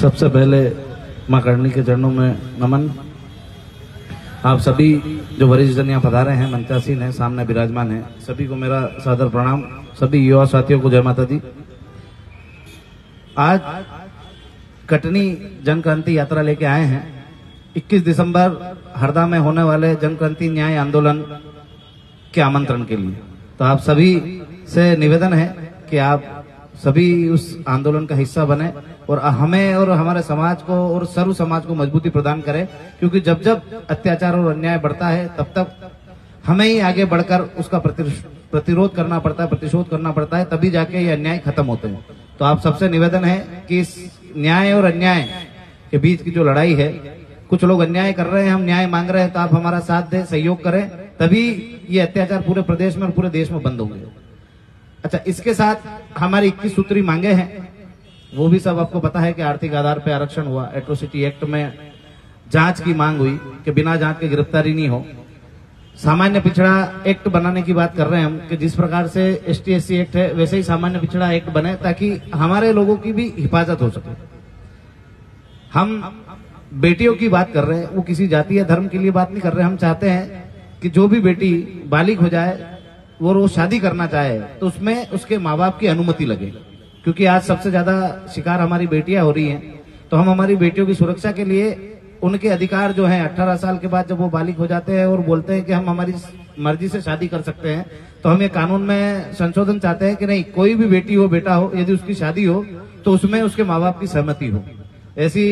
सबसे पहले मां करणी के चरणों में नमन। आप सभी जो वरिष्ठ जन यहाँ पधारे हैं, मंचासीन हैं, सामने विराजमान हैं, सभी को मेरा सादर प्रणाम। सभी युवा साथियों को जय माता दी। आज कटनी जन क्रांति यात्रा लेके आए हैं। 21 दिसंबर हरदा में होने वाले जन क्रांति न्याय आंदोलन के आमंत्रण के लिए। तो आप सभी से निवेदन है कि आप सभी उस आंदोलन का हिस्सा बने और हमें और हमारे समाज को और सर्व समाज को मजबूती प्रदान करें, क्योंकि जब जब अत्याचार और अन्याय बढ़ता है तब तक हमें ही आगे बढ़कर उसका प्रतिरोध करना पड़ता है, प्रतिशोध करना पड़ता है, तभी जाके ये अन्याय खत्म होते हैं। तो आप सबसे निवेदन है कि इस न्याय और अन्याय के बीच की जो लड़ाई है, कुछ लोग अन्याय कर रहे हैं, हम न्याय मांग रहे हैं, तो आप हमारा साथ दें, सहयोग करें, तभी ये अत्याचार पूरे प्रदेश में और पूरे देश में बंद होंगे। अच्छा, इसके साथ हमारी 21 सूत्री मांगे हैं, वो भी सब आपको पता है कि आर्थिक आधार पे आरक्षण हुआ, एट्रोसिटी एक्ट में जांच की मांग हुई कि बिना जांच के गिरफ्तारी नहीं हो, सामान्य पिछड़ा एक्ट बनाने की बात कर रहे हैं हम कि जिस प्रकार से ST SC एक्ट है वैसे ही सामान्य पिछड़ा एक्ट बने ताकि हमारे लोगों की भी हिफाजत हो सके। हम बेटियों की बात कर रहे हैं, वो किसी जाति या धर्म के लिए बात नहीं कर रहे। हम चाहते हैं कि जो भी बेटी बालिग हो जाए और वो शादी करना चाहे तो उसमें उसके माँ बाप की अनुमति लगे, क्योंकि आज सबसे ज्यादा शिकार हमारी बेटियां हो रही हैं। तो हम हमारी बेटियों की सुरक्षा के लिए उनके अधिकार जो हैं 18 साल के बाद जब वो बालिग हो जाते हैं और बोलते हैं कि हम हमारी मर्जी से शादी कर सकते हैं, तो हम ये कानून में संशोधन चाहते हैं कि नहीं, कोई भी बेटी हो बेटा हो, यदि उसकी शादी हो तो उसमें उसके माँ बाप की सहमति हो। ऐसी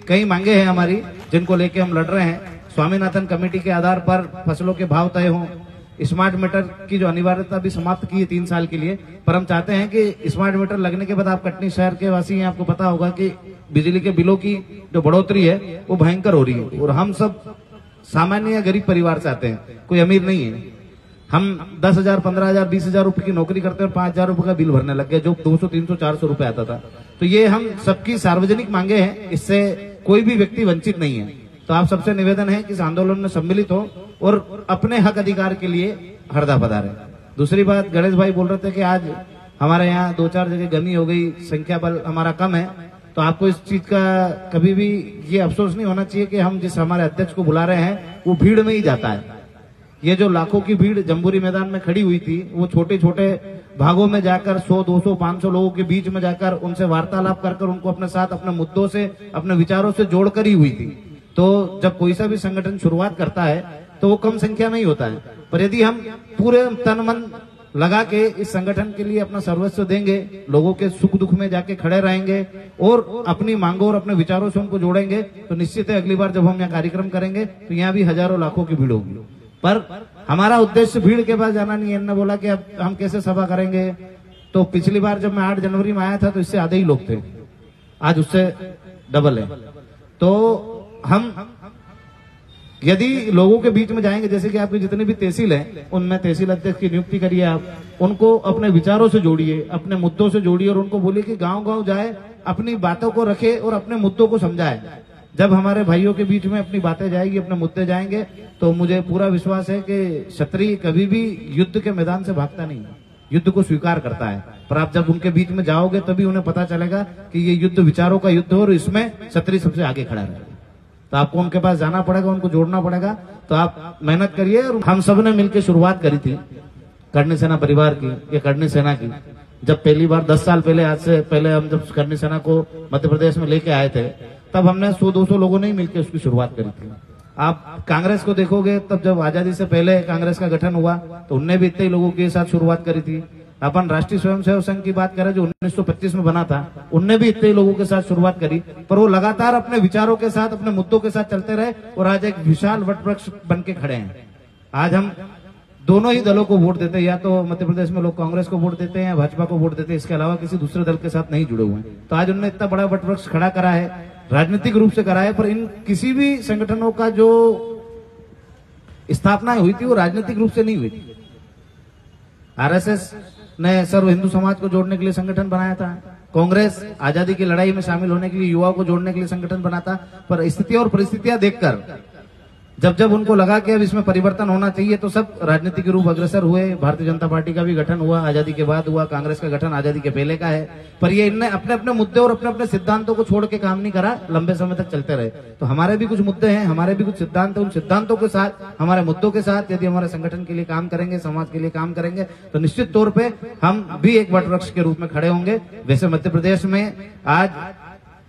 कई मांगे हैं हमारी जिनको लेके हम लड़ रहे हैं। स्वामीनाथन कमेटी के आधार पर फसलों के भाव तय हों, स्मार्ट मीटर की जो अनिवार्यता भी समाप्त की है 3 साल के लिए, पर हम चाहते हैं कि स्मार्ट मीटर लगने के बाद, आप कटनी शहर के वासी हैं, आपको पता होगा कि बिजली के बिलों की जो बढ़ोतरी है वो भयंकर हो रही है। और हम सब सामान्य या गरीब परिवार से आते हैं, कोई अमीर नहीं है। हम 10,000, 15,000, 20,000 रुपए की नौकरी करते हैं और 5,000 रुपए का बिल भरने लग गए, जो 200, 300, 400 रुपए आता था। तो ये हम सबकी सार्वजनिक मांगे हैं, इससे कोई भी व्यक्ति वंचित नहीं है। तो आप सबसे निवेदन है कि इस आंदोलन में सम्मिलित हो और अपने हक अधिकार के लिए हरदा पधारें। दूसरी बात, गणेश भाई बोल रहे थे कि आज हमारे यहाँ 2-4 जगह कमी हो गई, संख्या बल हमारा कम है। तो आपको इस चीज का कभी भी ये अफसोस नहीं होना चाहिए कि हम जिस हमारे अध्यक्ष को बुला रहे हैं वो भीड़ में ही जाता है। ये जो लाखों की भीड़ जम्बूरी मैदान में खड़ी हुई थी, वो छोटे छोटे भागों में जाकर 100, 200, 500 लोगों के बीच में जाकर उनसे वार्तालाप कर उनको अपने साथ, अपने मुद्दों से, अपने विचारों से जोड़कर ही हुई थी। तो जब कोई सा भी संगठन शुरुआत करता है तो वो कम संख्या में ही होता है, पर यदि हम पूरे तन मन लगा के इस संगठन के लिए अपना सर्वस्व देंगे, लोगों के सुख दुख में जाके खड़े रहेंगे और अपनी मांगों और अपने विचारों से उनको जोड़ेंगे, तो निश्चित है अगली बार जब हम यहाँ कार्यक्रम करेंगे तो यहाँ भी हजारों लाखों की भीड़ होगी। पर हमारा उद्देश्य भीड़ के पास जाना नहीं है। इन्होंने बोला कि अब हम कैसे सभा करेंगे, तो पिछली बार जब मैं 8 जनवरी में आया था तो इससे आधे ही लोग थे, आज उससे डबल है। तो हम यदि लोगों के बीच में जाएंगे, जैसे कि आपके जितने भी तहसील हैं उनमें तहसील अध्यक्ष की नियुक्ति करिए, आप उनको अपने विचारों से जोड़िए, अपने मुद्दों से जोड़िए और उनको बोलिए कि गांव गांव जाए, अपनी बातों को रखे और अपने मुद्दों को समझाए। जब हमारे भाइयों के बीच में अपनी बातें जाएगी, अपने मुद्दे जाएंगे, तो मुझे पूरा विश्वास है कि क्षत्रिय कभी भी युद्ध के मैदान से भागता नहीं, युद्ध को स्वीकार करता है। पर आप जब उनके बीच में जाओगे तभी उन्हें पता चलेगा कि ये युद्ध विचारों का युद्ध हो और इसमें क्षत्रिय सबसे आगे खड़ा रहेगा। तो आपको उनके पास जाना पड़ेगा, उनको जोड़ना पड़ेगा। तो आप मेहनत करिए। और हम सब ने मिलकर शुरुआत करी थी करणी सेना परिवार की, ये करणी सेना की, जब पहली बार 10 साल पहले, आज से पहले हम जब करणी सेना को मध्य प्रदेश में लेके आए थे, तब हमने 100-200 लोगों ने ही मिलकर उसकी शुरुआत करी थी। आप कांग्रेस को देखोगे, तब जब आजादी से पहले कांग्रेस का गठन हुआ तो उनने भी इतने ही लोगों के साथ शुरुआत करी थी। अपन राष्ट्रीय स्वयंसेवक संघ की बात करें जो 1925 में बना था, उनने भी इतने ही लोगों के साथ शुरुआत करी, पर वो लगातार अपने विचारों के साथ, अपने मुद्दों के साथ चलते रहे और आज एक विशाल वटवृक्ष बन के खड़े हैं। आज हम दोनों ही दलों को वोट देते हैं, या तो मध्य प्रदेश में लोग कांग्रेस को वोट देते हैं या भाजपा को वोट देते हैं, इसके अलावा किसी दूसरे दल के साथ नहीं जुड़े हुए हैं। तो आज उन्होंने इतना बड़ा वटवृक्ष खड़ा करा है, राजनीतिक रूप से करा है, पर इन किसी भी संगठनों का जो स्थापना हुई थी वो राजनीतिक रूप से नहीं हुई थी। RSS ने सर्व हिंदू समाज को जोड़ने के लिए संगठन बनाया था, कांग्रेस आजादी की लड़ाई में शामिल होने के लिए युवाओं को जोड़ने के लिए संगठन बना था, पर स्थितियां और परिस्थितियां देखकर जब जब उनको लगा कि अब इसमें परिवर्तन होना चाहिए तो सब राजनीतिक रूप अग्रसर हुए। भारतीय जनता पार्टी का भी गठन हुआ, आजादी के बाद हुआ, कांग्रेस का गठन आजादी के पहले का है, पर ये इनने अपने अपने मुद्दे और अपने अपने सिद्धांतों को छोड़ के काम नहीं करा, लंबे समय तक चलते रहे। तो हमारे भी कुछ मुद्दे हैं, हमारे भी कुछ सिद्धांत हैं, उन सिद्धांतों के साथ, हमारे मुद्दों के साथ यदि हमारे संगठन के लिए काम करेंगे, समाज के लिए काम करेंगे, तो निश्चित तौर पर हम भी एक वटवृक्ष के रूप में खड़े होंगे। वैसे मध्य प्रदेश में आज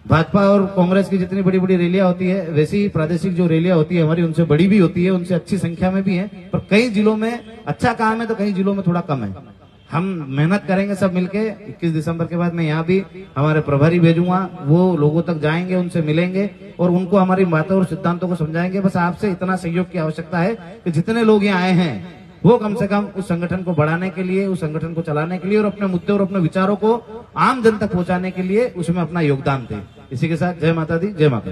भाजपा और कांग्रेस की जितनी बड़ी बड़ी रैलियां होती है, वैसी प्रादेशिक जो रैलियां होती है हमारी उनसे बड़ी भी होती है, उनसे अच्छी संख्या में भी है, पर कई जिलों में अच्छा काम है तो कई जिलों में थोड़ा कम है। हम मेहनत करेंगे सब मिलके। 21 दिसंबर के बाद मैं यहाँ भी हमारे प्रभारी भेजूंगा, वो लोगों तक जाएंगे, उनसे मिलेंगे और उनको हमारी बातों और सिद्धांतों को समझाएंगे। बस आपसे इतना सहयोग की आवश्यकता है कि जितने लोग यहाँ आए हैं वो कम से कम उस संगठन को बढ़ाने के लिए, उस संगठन को चलाने के लिए और अपने मुद्दे और अपने विचारों को आम जन तक पहुंचाने के लिए उसमें अपना योगदान दें। इसी के साथ जय माता दी, जय माता।